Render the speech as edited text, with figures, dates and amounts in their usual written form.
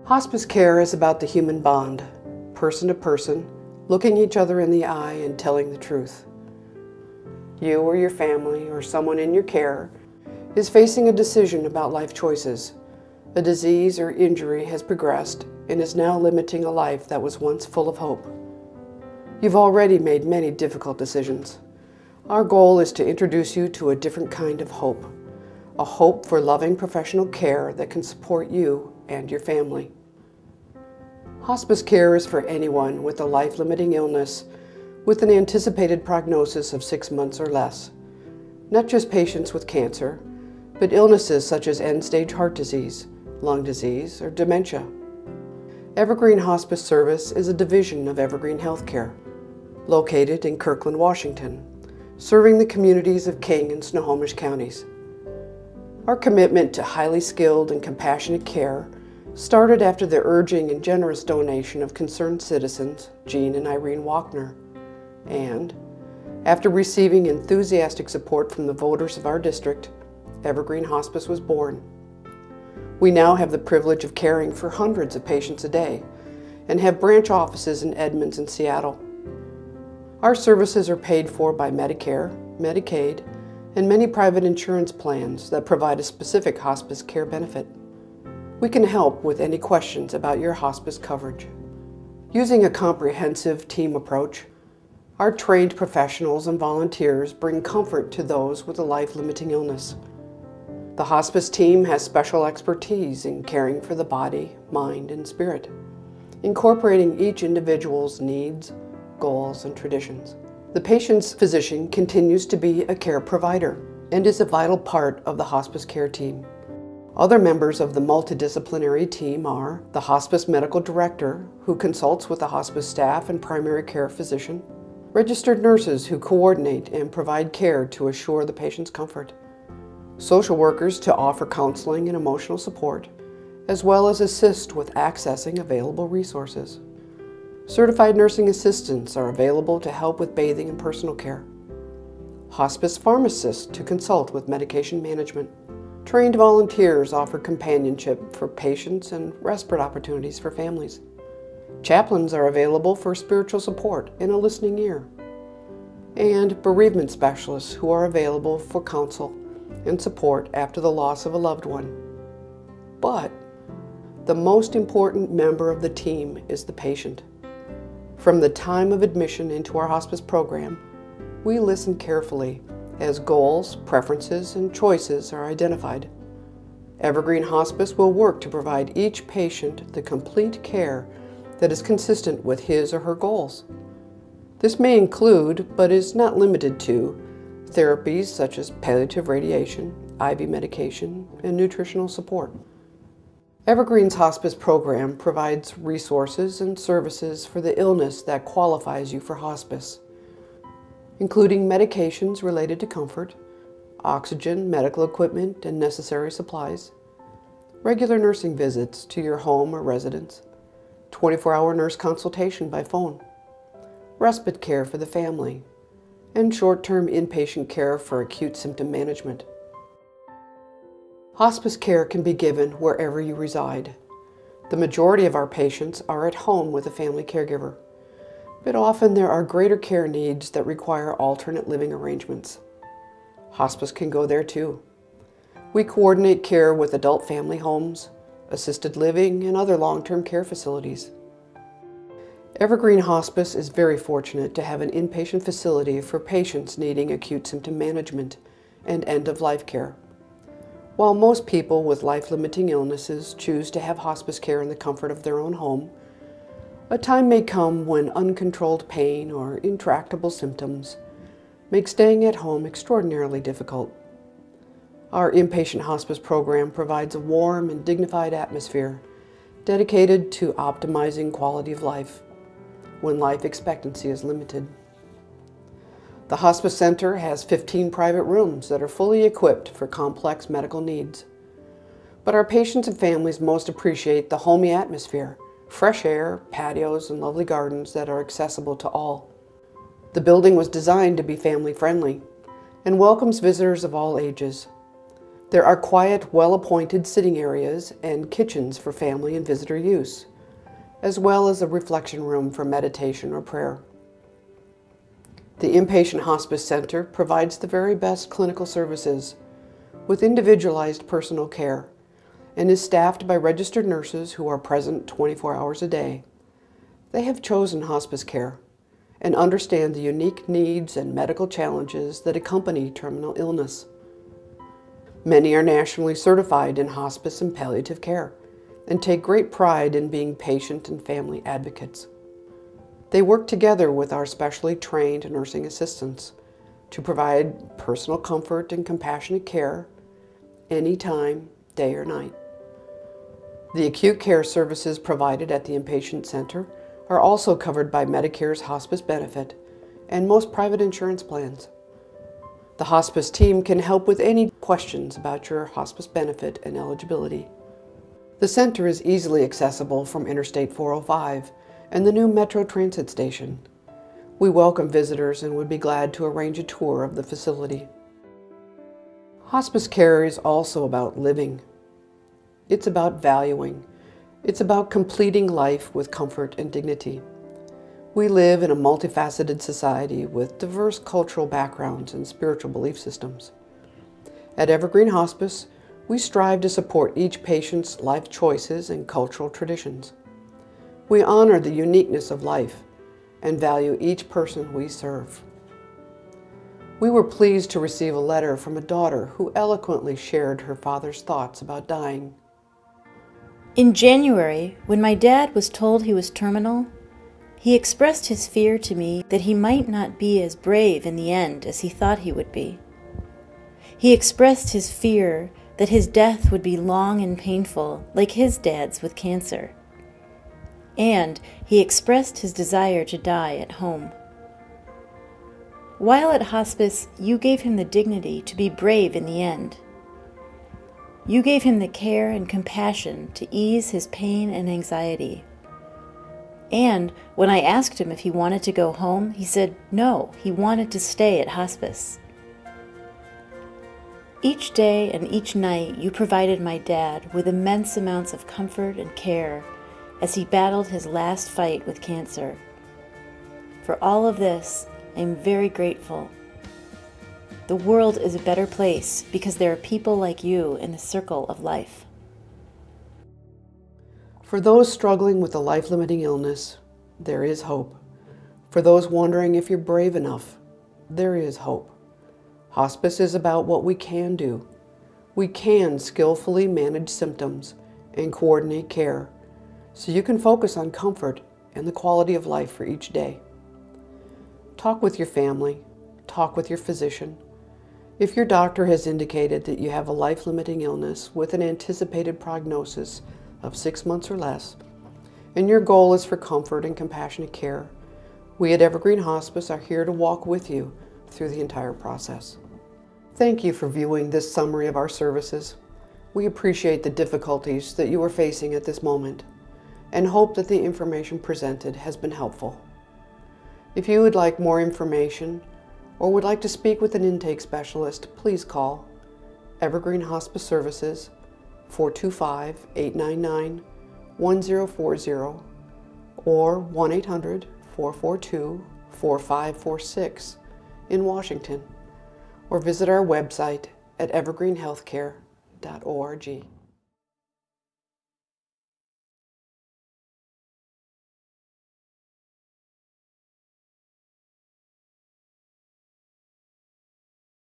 Hospice care is about the human bond, person to person, looking each other in the eye and telling the truth. You or your family or someone in your care is facing a decision about life choices. A disease or injury has progressed and is now limiting a life that was once full of hope. You've already made many difficult decisions. Our goal is to introduce you to a different kind of hope, a hope for loving professional care that can support you and your family. Hospice care is for anyone with a life-limiting illness with an anticipated prognosis of 6 months or less. Not just patients with cancer, but illnesses such as end-stage heart disease, lung disease, or dementia. Evergreen Hospice Service is a division of Evergreen Healthcare, located in Kirkland, Washington, serving the communities of King and Snohomish counties. Our commitment to highly skilled and compassionate care started after the urging and generous donation of concerned citizens, Jean and Irene Walkner, and after receiving enthusiastic support from the voters of our district, Evergreen Hospice was born. We now have the privilege of caring for hundreds of patients a day and have branch offices in Edmonds and Seattle. Our services are paid for by Medicare, Medicaid, and many private insurance plans that provide a specific hospice care benefit. We can help with any questions about your hospice coverage. Using a comprehensive team approach, our trained professionals and volunteers bring comfort to those with a life-limiting illness. The hospice team has special expertise in caring for the body, mind, and spirit, incorporating each individual's needs, goals, and traditions. The patient's physician continues to be a care provider and is a vital part of the hospice care team. Other members of the multidisciplinary team are the hospice medical director, who consults with the hospice staff and primary care physician, registered nurses who coordinate and provide care to assure the patient's comfort, social workers to offer counseling and emotional support, as well as assist with accessing available resources. Certified nursing assistants are available to help with bathing and personal care. Hospice pharmacists to consult with medication management. Trained volunteers offer companionship for patients and respite opportunities for families. Chaplains are available for spiritual support and a listening ear. And bereavement specialists who are available for counsel and support after the loss of a loved one. But the most important member of the team is the patient. From the time of admission into our hospice program, we listen carefully as goals, preferences, and choices are identified. Evergreen Hospice will work to provide each patient the complete care that is consistent with his or her goals. This may include, but is not limited to, therapies such as palliative radiation, IV medication, and nutritional support. Evergreen's hospice program provides resources and services for the illness that qualifies you for hospice, including medications related to comfort, oxygen, medical equipment, and necessary supplies, regular nursing visits to your home or residence, 24-hour nurse consultation by phone, respite care for the family, and short-term inpatient care for acute symptom management. Hospice care can be given wherever you reside. The majority of our patients are at home with a family caregiver, but often there are greater care needs that require alternate living arrangements. Hospice can go there too. We coordinate care with adult family homes, assisted living, and other long-term care facilities. Evergreen Hospice is very fortunate to have an inpatient facility for patients needing acute symptom management and end-of-life care. While most people with life-limiting illnesses choose to have hospice care in the comfort of their own home, a time may come when uncontrolled pain or intractable symptoms make staying at home extraordinarily difficult. Our inpatient hospice program provides a warm and dignified atmosphere dedicated to optimizing quality of life when life expectancy is limited. The Hospice Center has 15 private rooms that are fully equipped for complex medical needs. But our patients and families most appreciate the homey atmosphere, fresh air, patios, and lovely gardens that are accessible to all. The building was designed to be family-friendly and welcomes visitors of all ages. There are quiet, well-appointed sitting areas and kitchens for family and visitor use, as well as a reflection room for meditation or prayer. The Inpatient Hospice Center provides the very best clinical services with individualized personal care and is staffed by registered nurses who are present 24 hours a day. They have chosen hospice care and understand the unique needs and medical challenges that accompany terminal illness. Many are nationally certified in hospice and palliative care and take great pride in being patient and family advocates. They work together with our specially trained nursing assistants to provide personal comfort and compassionate care anytime, day or night. The acute care services provided at the Inpatient Center are also covered by Medicare's hospice benefit and most private insurance plans. The hospice team can help with any questions about your hospice benefit and eligibility. The center is easily accessible from Interstate 405 and the new Metro Transit station. We welcome visitors and would be glad to arrange a tour of the facility. Hospice care is also about living. It's about valuing. It's about completing life with comfort and dignity. We live in a multifaceted society with diverse cultural backgrounds and spiritual belief systems. At Evergreen Hospice, we strive to support each patient's life choices and cultural traditions. We honor the uniqueness of life and value each person we serve. We were pleased to receive a letter from a daughter who eloquently shared her father's thoughts about dying. In January, when my dad was told he was terminal, he expressed his fear to me that he might not be as brave in the end as he thought he would be. He expressed his fear that his death would be long and painful, like his dad's with cancer. And he expressed his desire to die at home. While at hospice, you gave him the dignity to be brave in the end. You gave him the care and compassion to ease his pain and anxiety. And when I asked him if he wanted to go home, he said no, he wanted to stay at hospice. Each day and each night, you provided my dad with immense amounts of comfort and care as he battled his last fight with cancer. For all of this, I am very grateful. The world is a better place because there are people like you in the circle of life. For those struggling with a life-limiting illness, there is hope. For those wondering if you're brave enough, there is hope. Hospice is about what we can do. We can skillfully manage symptoms and coordinate care so you can focus on comfort and the quality of life for each day. Talk with your family. Talk with your physician. If your doctor has indicated that you have a life-limiting illness with an anticipated prognosis of 6 months or less, and your goal is for comfort and compassionate care, we at Evergreen Hospice are here to walk with you through the entire process. Thank you for viewing this summary of our services. We appreciate the difficulties that you are facing at this moment and hope that the information presented has been helpful. If you would like more information or would like to speak with an intake specialist, please call Evergreen Hospice Services 425-899-1040 or 1-800-442-4546 in Washington, or visit our website at evergreenhealthcare.org.